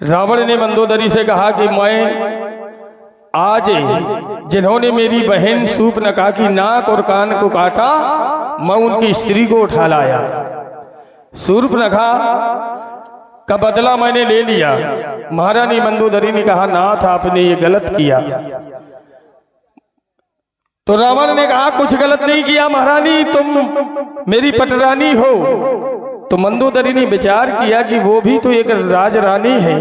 रावण ने मंदोदरी से कहा कि मैं आज जिन्होंने मेरी बहन शूर्पणखा की नाक और कान को काटा, मैं उनकी स्त्री को उठा लाया। शूर्पणखा का बदला मैंने ले लिया। महारानी मंदोदरी ने कहा, नाथ आपने ये गलत किया। तो रावण ने कहा, कुछ गलत नहीं किया महारानी, तुम मेरी पटरानी हो। तो मंदोदरी ने विचार किया कि वो भी तो एक राजरानी है,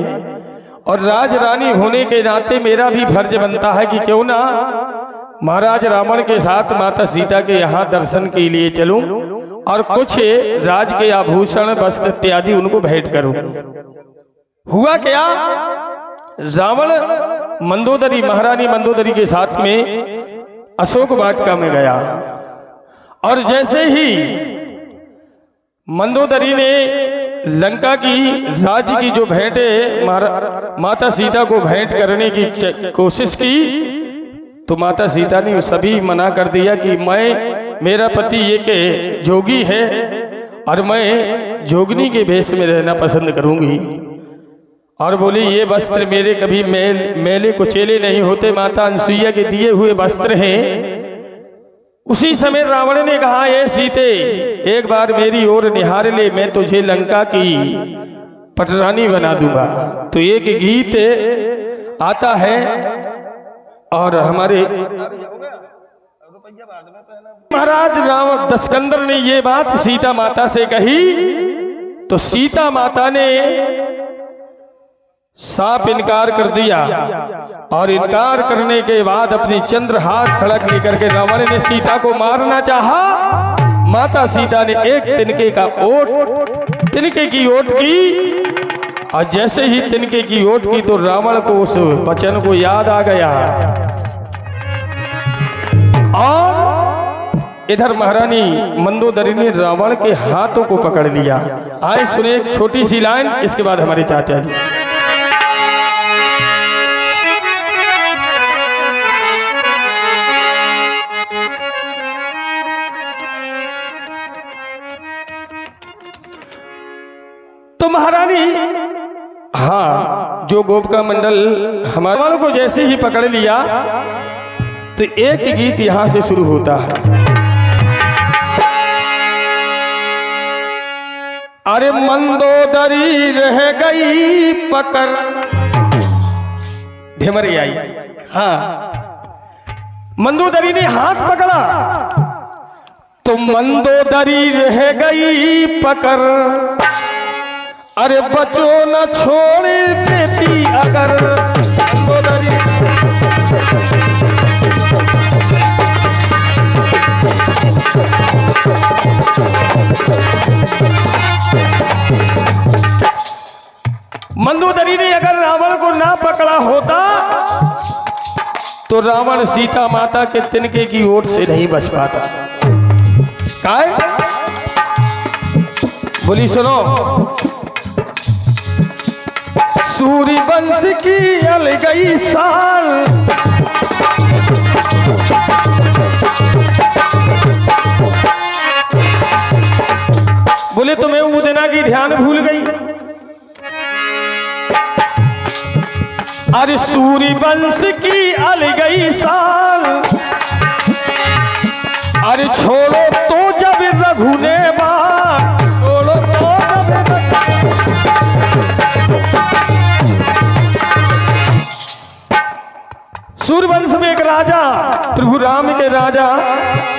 और राजरानी होने के नाते मेरा भी फर्ज बनता है कि क्यों ना महाराज रावण के साथ माता सीता के यहाँ दर्शन के लिए चलूं और कुछ राज के आभूषण वस्त्र इत्यादि उनको भेंट करूं। हुआ क्या, रावण मंदोदरी महारानी मंदोदरी के साथ में अशोक वाटिका में गया, और जैसे ही मंदोदरी ने लंका की राज्य की जो भेंटे माता सीता को भेंट करने की कोशिश की, तो माता सीता ने सभी मना कर दिया कि मेरा पति ये के जोगी है और मैं जोगनी के भेष में रहना पसंद करूंगी। और बोली, ये वस्त्र मेरे कभी मेले कुचेले नहीं होते, माता अनसुईया के दिए हुए वस्त्र हैं। उसी समय रावण ने कहा, ये सीते एक बार मेरी ओर निहार ले, मैं तुझे लंका की पटरानी बना दूंगा। तो एक गीत आता है, और हमारे महाराज रावण दशकंदर ने ये बात सीता माता से कही, तो सीता माता ने साफ इनकार कर दिया, और इनकार करने के बाद अपनी चंद्रहास खड़ग लेकर के रावण ने सीता को मारना चाहा। माता सीता ने एक तिनके की ओट की, और जैसे ही तिनके की ओट की तो रावण को उस वचन को याद आ गया। और इधर महारानी मंदोदरी ने रावण के हाथों को पकड़ लिया। आए सुने एक छोटी सी लाइन, इसके बाद हमारे चाचा जी। तो महारानी, हाँ, जो गोपिका मंडल हमारे वालों को जैसे ही पकड़ लिया, तो एक गीत यहां से शुरू होता है। अरे मंदोदरी रह गई पकड़, ढेमरी आई। हाँ, मंदोदरी ने हाथ पकड़ा, तो मंदोदरी रह गई पकड़, अरे बचो न छोड़ देती अगर मंदोदरी। मंदोदरी ने अगर रावण को ना पकड़ा होता, तो रावण सीता माता के तिनके की ओट से नहीं बच पाता। काय बोली, सुनो, सूर्य वंश की अलगई साल, बोले तुम्हें उदना की ध्यान भूल गई। अरे सूर्य वंश की अलगई साल, अरे छोड़ो तो जब रघु ने बात, छोड़ो तो सूर्यवंश में एक राजा, प्रभु राम के राजा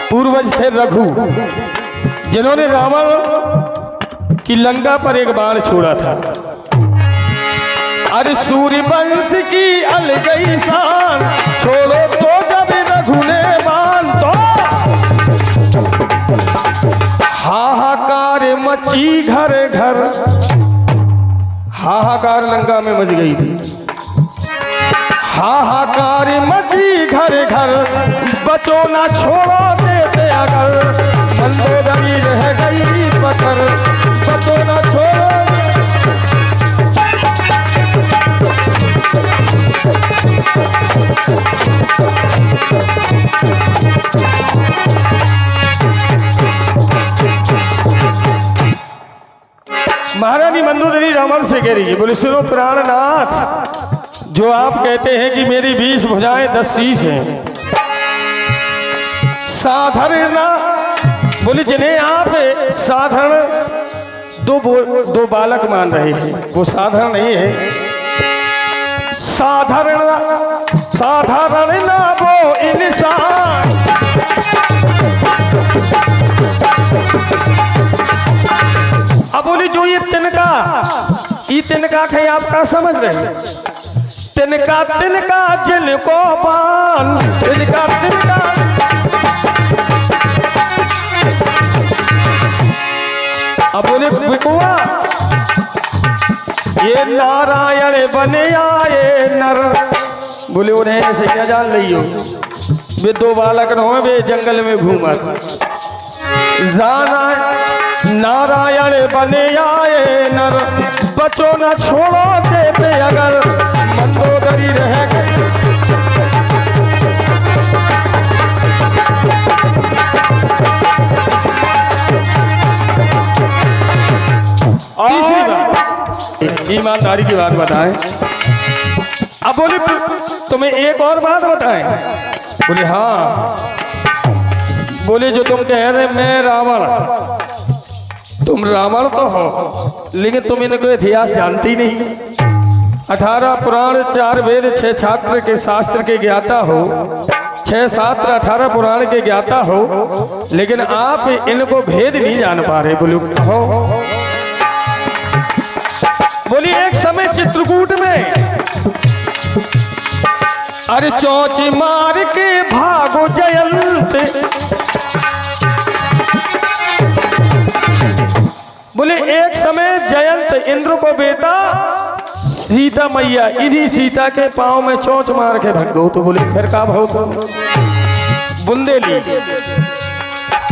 पूर्वज थे रघु, जिन्होंने रावण की लंका पर एक बाण छोड़ा था। अरे सूर्यवंश की अलगई शान, छोड़ो तो जब रघु ने बाण, तो हाहाकार मची घर घर, हाहाकार लंका में मच गई थी। हाहाकार मची घर घर, बचो ना छोड़ो देते अगर मंदोदरी रह गई पकड़, बचो ना छोड़ो। महारानी मंदोदरी रावण से कह रही है। बोले सुनो प्राणनाथ, जो आप कहते हैं कि मेरी 20 भुजाएं 10 शीश हैं, साधारण, बोले जिन्हें आप साधारण दो बालक मान रहे हैं, वो साधारण नहीं है। साधारण ना वो इंसान, अब बोली जो ये तिनका है आपका समझ रहे, तिनका जिनको बान, तिनका अब बोले बिकुआ, ये नारायण बने आए नर, बोले उन्हें ऐसे क्या जान लियो, वे 2 बालक न हो, वे जंगल में घूमा, नारायण बने आए नर, बचो न छोड़ो देते अगर मंदोदरी रह गए। तीसरी बात, ईमानदारी की बात बताएं। अब बोले तुम्हें एक और बात बताएं। बोले हाँ। बोले जो तुम कह रहे मैं रावण, तुम रावण तो हो, लेकिन तुम इनको इतिहास जानती नहीं। 18 पुराण 4 वेद 6 छात्र के शास्त्र के ज्ञाता हो, 6 शास्त्र 18 पुराण के ज्ञाता हो, लेकिन आप इनको भेद नहीं जान पा रहे। बोले कहो। बोली एक समय चित्रकूट में, अरे चौच मार के भागो जयंत, बोले एक समय जयंत इंद्र को बेटा सीता मैया इन्हीं सीता के पांव में चोंच मार के भग गो। तो बोले फिर का भाव, तो बुंदेली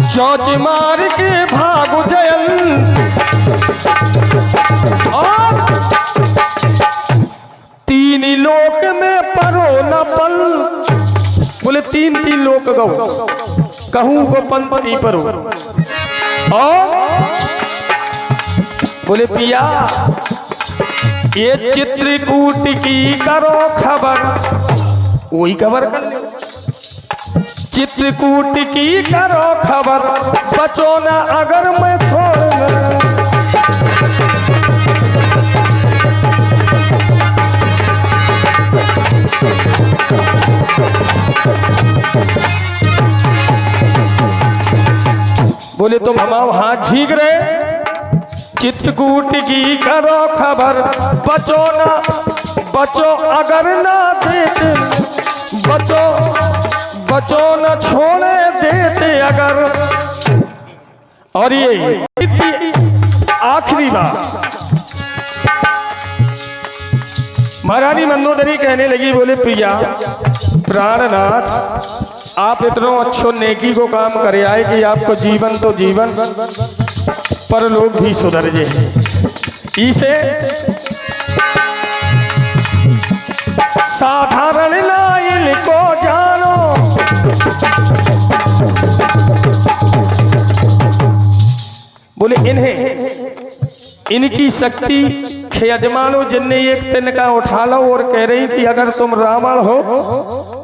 चोंच मार के भागो जयंत, और 3 लोक में परो न पल, बोले 3 लोक गौ, कहूं को पंपति परो। और बोले पिया ये चित्रकूट की करो खबर, वही खबर कर ले, चित्रकूट की करो खबर, बचो ना अगर मैं छोड़। बोले तुम हमारा हाथ झीक रहे, चित्रकूट की करो खबर, बचो ना, बचो अगर ना देते, बचो ना छोड़े देते अगर। और ये आखिरी बात महारानी मंदोदरी कहने लगी। बोले प्रिया प्राणनाथ, आप इतना अच्छो नेकी को काम करे आए कि आपको जीवन तो जीवन पर लोग भी सुधर जाए। इसे साधारण लाइन को जानो, बोले इनकी शक्ति यजमानो, जिनने एक तिनका उठा लो और कह रही कि अगर तुम रावण हो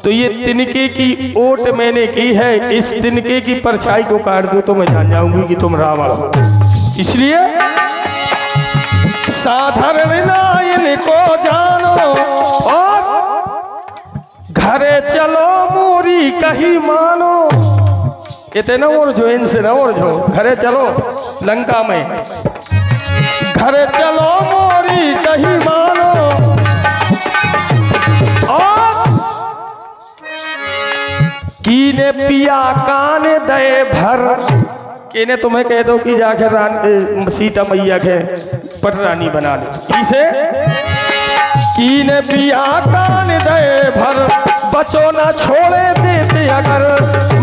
तो ये तिनके की ओट मैंने की है, इस तिनके की परछाई को काट दो तो मैं जान जाऊंगी कि तुम रावण हो। इसलिए साधारण नायन को जानो, और घरे चलो मोरी कहीं मानो। इतना और जो इनसे न और जो घरे चलो लंका में, घरे चलो मोरी कहीं मानो। और कीने पिया कान दे भर, केने तुम्हें कह दो कि जाकर सीता मैया के पटरानी बना लो। इसे कीने पिया कान दे भर, बचो ना छोड़े देते अगर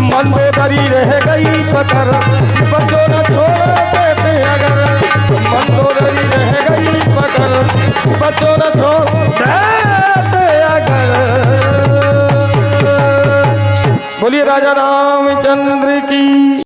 मंदोदरी रह गई पकड़, बचो ना